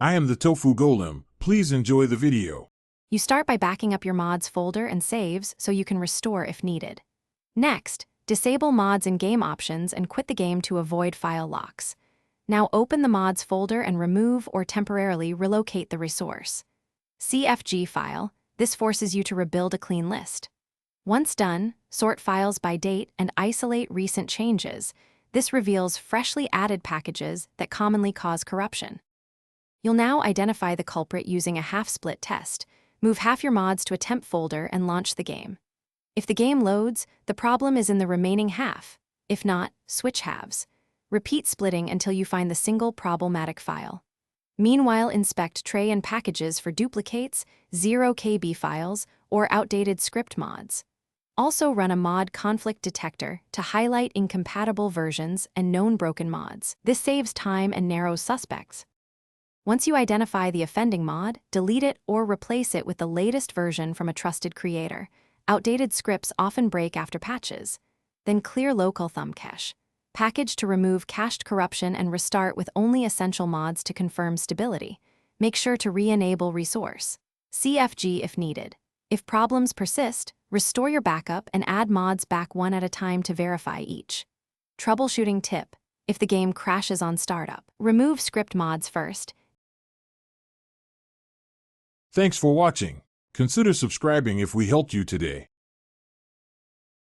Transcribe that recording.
I am the Tofu Golem. Please enjoy the video. You start by backing up your mods folder and saves so you can restore if needed. Next, disable mods in game options and quit the game to avoid file locks. Now open the mods folder and remove or temporarily relocate the resource. CFG file, this forces you to rebuild a clean list. Once done, sort files by date and isolate recent changes. This reveals freshly added packages that commonly cause corruption. You'll now identify the culprit using a half-split test. Move half your mods to a temp folder and launch the game. If the game loads, the problem is in the remaining half. If not, switch halves. Repeat splitting until you find the single problematic file. Meanwhile, inspect tray and packages for duplicates, 0 KB files, or outdated script mods. Also run a mod conflict detector to highlight incompatible versions and known broken mods. This saves time and narrows suspects. Once you identify the offending mod, delete it or replace it with the latest version from a trusted creator. Outdated scripts often break after patches. Then clear local thumb cache. Package to remove cached corruption and restart with only essential mods to confirm stability. Make sure to re-enable resource. CFG if needed. If problems persist, restore your backup and add mods back one at a time to verify each. Troubleshooting tip: if the game crashes on startup, remove script mods first. Thanks for watching. Consider subscribing if we helped you today.